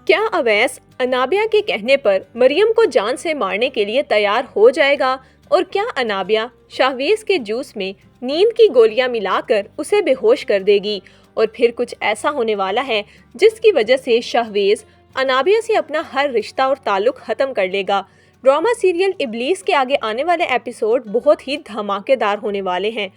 کیا اویس انابیہ کے کہنے پر مریم کو جان سے مارنے کے لیے تیار ہو جائے گا؟ اور کیا انابیہ شہویز کے جوس میں نیند کی گولیاں ملا کر اسے بے ہوش کر دے گی؟ اور پھر کچھ ایسا ہونے والا ہے جس کی وجہ سے شہویز انابیہ سے اپنا ہر رشتہ اور تعلق ختم کر لے گا۔ ڈرامہ سیریل ابلیس کے آگے آنے والے ایپیسوڈ بہت ہی دھماکے دار ہونے والے ہیں۔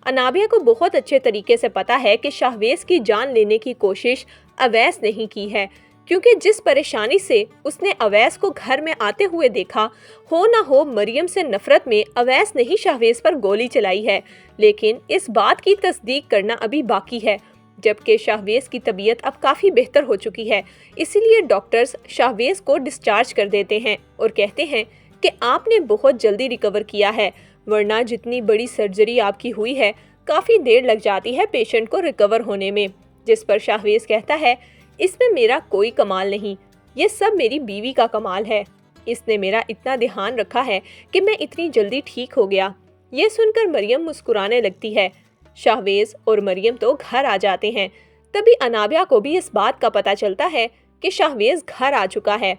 انابیہ کو بہت اچھے طریقے سے پتا ہے کہ شہویز کی جان لینے کی کوشش اویس نہیں کی ہے، کیونکہ جس پریشانی سے اس نے اویس کو گھر میں آتے ہوئے دیکھا، ہو نہ ہو مریم سے نفرت میں اویس نے ہی شہویز پر گولی چلائی ہے۔ لیکن اس بات کی تصدیق کرنا ابھی باقی ہے، جبکہ شہویز کی طبیعت اب کافی بہتر ہو چکی ہے۔ اسی لیے ڈاکٹرز شہویز کو ڈسچارج کر دیتے ہیں اور کہتے ہیں کہ آپ نے بہت جلدی ریکور کیا ہے، ورنہ جتنی بڑی سرجری آپ کی ہوئی ہے کافی دیر لگ جاتی ہے پیشنٹ کو ریکور ہونے میں۔ جس پر شہویز کہتا ہے، اس میں میرا کوئی کمال نہیں، یہ سب میری بیوی کا کمال ہے، اس نے میرا اتنا دھیان رکھا ہے کہ میں اتنی جلدی ٹھیک ہو گیا۔ یہ سن کر مریم مسکرانے لگتی ہے۔ شہویز اور مریم تو گھر آ جاتے ہیں۔ تبھی انابیہ کو بھی اس بات کا پتہ چلتا ہے کہ شہویز گھر آ چکا ہے،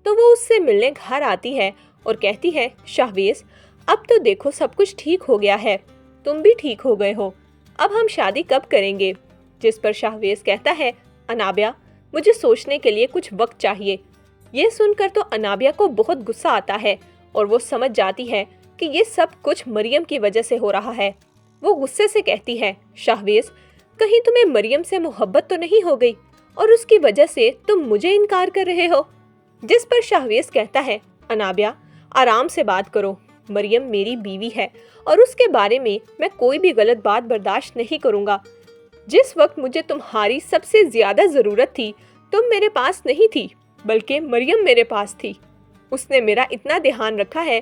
تو وہ اس سے ملنے گھر آتی ہے اور کہتی ہے، شہویز اب تو دیکھو سب کچھ ٹھیک ہو گیا ہے، تم بھی ٹھیک ہو گئے ہو، اب ہم شادی کب کریں گے؟ جس پر شہویز کہتا ہے، انابیہ مجھے سوچنے کے لیے کچھ وقت چاہیے۔ یہ سن کر تو انابیہ کو بہت غصہ آتا ہے اور وہ سمجھ جاتی ہے کہ یہ سب کچھ مریم کی وجہ سے ہو رہا ہے۔ وہ غصے سے کہتی ہے، شہویز کہیں تمہیں مریم سے محبت تو نہیں ہو گئی اور اس کی وجہ سے تم مجھے انکار کر رہے ہو؟ جس پر شہویز کہتا ہے، انابیہ آرام سے بات کرو، مریم میری بیوی ہے اور اس کے بارے میں کوئی بھی غلط بات برداشت نہیں کروں گا۔ جس وقت مجھے تمہاری سب سے زیادہ ضرورت تھی تم میرے پاس نہیں تھی، بلکہ مریم میرے پاس تھی۔ اس نے میرا اتنا دھیان رکھا ہے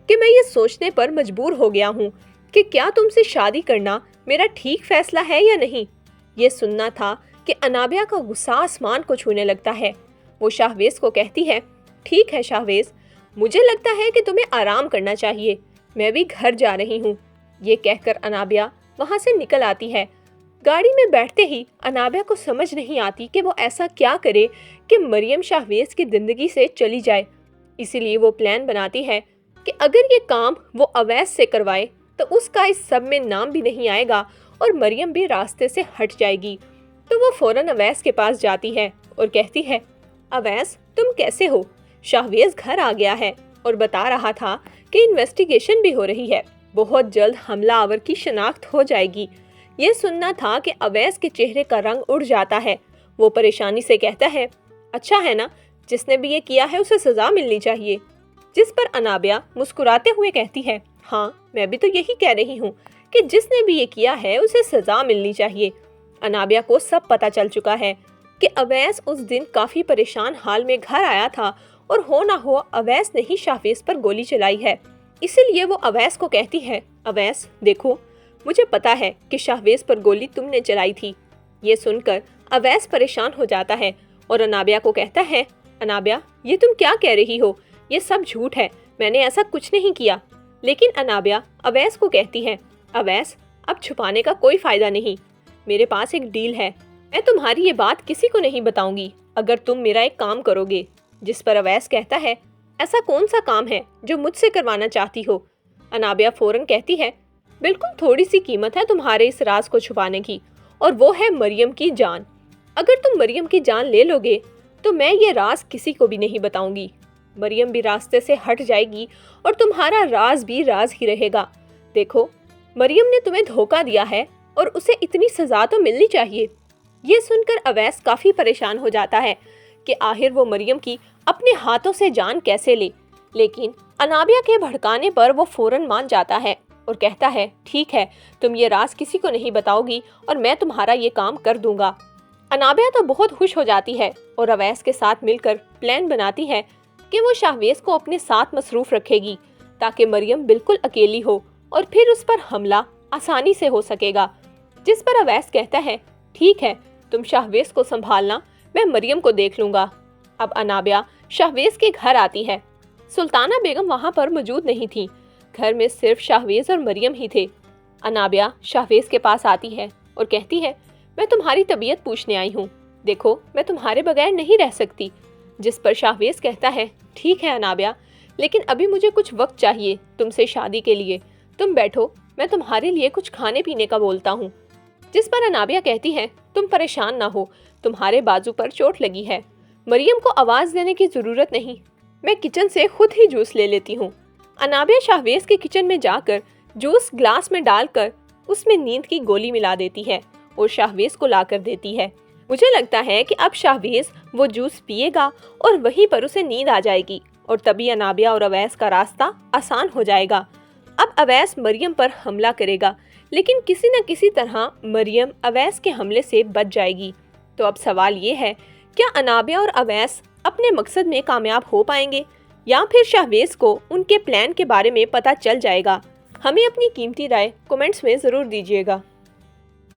کہ میں یہ سوچنے پر مجبور ہو گیا ہوں کہ کیا تم سے شادی کرنا میرا ٹھیک فیصلہ ہے یا نہیں۔ یہ سننا تھا کہ انابیہ کا غصہ آسمان کو چھونے لگتا ہے۔ وہ شہویز کو کہتی ہے، ٹھیک ہے شہویز، مجھے لگتا ہے کہ تمہیں آرام کرنا چاہیے، میں بھی گھر جا رہی ہوں۔ یہ کہہ کر انابیہ وہاں سے نکل آتی ہے۔ گاڑی میں بیٹھتے ہی انابیہ کو سمجھ نہیں آتی کہ وہ ایسا کیا کرے کہ مریم شہویز کی زندگی سے چلی جائے۔ اسی لیے وہ پلان بناتی ہے کہ اگر یہ کام وہ اویس سے کروائے تو اس کا اس سب میں نام بھی نہیں آئے گا اور مریم بھی راستے سے ہٹ جائے گی۔ تو وہ فوراً اویس کے پاس جاتی ہے اور کہتی ہے، اویس تم کیسے ہو؟ شہویز گھر آ گیا ہے اور بتا رہا تھا کہ انویسٹیگیشن بھی ہو رہی ہے، بہت جلد حملہ آور کی شناخت ہو جائے گی۔ یہ سننا تھا کہ اویس کے چہرے کا رنگ اڑ جاتا ہے۔ وہ پریشانی سے کہتا ہے، اچھا ہے نا، جس نے بھی یہ کیا ہے اسے سزا ملنی چاہیے۔ جس پر انابیہ مسکراتے ہوئے کہتی ہے، ہاں میں بھی تو یہی کہہ رہی ہوں کہ جس نے بھی یہ کیا ہے اسے سزا ملنی چاہیے۔ انابیہ کو سب پتہ چل چکا ہے کہ اویس اس دن کافی پریشان حال میں گھر آیا تھا اور ہو نہ ہو اویس نے ہی شہویز پر گولی چلائی ہے۔ اسی لیے وہ اویس کو کہتی ہے، اویس دیکھو مجھے پتا ہے کہ شہویز پر گولی تم نے چلائی تھی۔ یہ سن کر اویس پریشان ہو جاتا ہے اور انابیہ کو کہتا ہے، انابیہ یہ تم کیا کہہ رہی ہو؟ یہ سب جھوٹ ہے، میں نے ایسا کچھ نہیں کیا۔ لیکن انابیہ اویس کو کہتی ہے، اویس اب چھپانے کا کوئی فائدہ نہیں، میرے پاس ایک ڈیل ہے، میں تمہاری یہ بات کسی کو نہیں بتاؤں گی اگر تم میرا ایک کام کرو گے۔ جس پر اویس کہتا ہے، ایسا کون سا کام ہے جو مجھ سے کروانا چاہتی ہو؟ انابیہ فوراً کہتی ہے، بالکل تھوڑی سی قیمت ہے تمہارے اس راز کو چھپانے کی، اور وہ ہے مریم کی جان۔ اگر تم مریم کی جان لے لو گے تو میں یہ راز کسی کو بھی نہیں بتاؤں گی، مریم بھی راستے سے ہٹ جائے گی اور تمہارا راز بھی راز ہی رہے گا۔ دیکھو مریم نے تمہیں دھوکہ دیا ہے اور اسے اتنی سزا تو ملنی چاہیے۔ یہ سن کر اویس کافی پریشان ہو جاتا ہے کہ آخر وہ مریم کی اپنے ہاتھوں سے جان کیسے لے، لیکن انابیہ کے بھڑکانے پر وہ فوراً مان جاتا ہے اور کہتا ہے، ٹھیک ہے تم یہ راز کسی کو نہیں بتاؤ گی اور میں تمہارا یہ کام کر دوں گا۔ انابیہ تو بہت خوش ہو جاتی ہے اور اویس کے ساتھ مل کر پلان بناتی ہے کہ وہ شہویز کو اپنے ساتھ مصروف رکھے گی تاکہ مریم بالکل اکیلی ہو اور پھر اس پر حملہ آسانی سے ہو سکے گا۔ جس پر اویس کہتا ہے، ٹھیک ہے تم شہویز کو سنبھالنا، میں مریم کو دیکھ لوں گا۔ اب انابیہ شہویز کے گھر آتی ہے۔ سلطانہ بیگم وہاں پر موجود نہیں تھی، گھر میں صرف شہویز اور مریم ہی تھے۔ انابیہ شہویز کے پاس آتی ہے اور کہتی ہے، میں تمہاری طبیعت پوچھنے آئی ہوں، دیکھو میں تمہارے بغیر نہیں رہ سکتی، جس پر شاہویز کہتا ہے ٹھیک ہے انابیہ، لیکن ابھی مجھے کچھ وقت چاہیے تم سے شادی کے لیے، تم بیٹھو، میں تمہارے لیے کچھ کھانے پینے کا بولتا ہوں۔ جس پر انابیہ کہتی ہے تم پریشان نہ ہو، تمہارے بازو پر چوٹ لگی ہے، مریم کو آواز دینے کی ضرورت نہیں، میں کچن سے خود ہی جوس لے لیتی ہوں۔ انابیہ شاہویز کے کچن میں جا کر جوس گلاس میں ڈال کر اس میں نیند کی گولی ملا دیتی ہے اور شاہویز کو لا کر دیتی ہے۔ مجھے لگتا ہے کہ اب شاہویز وہ جوس پیے گا اور وہیں پر اسے نیند آ جائے گی اور تبھی انابیہ اور اویس کا راستہ آسان ہو جائے گا۔ اب اویس مریم پر حملہ کرے گا، لیکن کسی نہ کسی طرح مریم اویس کے حملے سے بچ جائے گی۔ تو اب سوال یہ ہے، کیا انابیہ اور اویس اپنے مقصد میں کامیاب ہو پائیں گے یا پھر شاہویز کو ان کے پلان کے بارے میں پتہ چل جائے گا؟ ہمیں اپنی قیمتی رائے کمنٹس میں ضرور دیجیے گا۔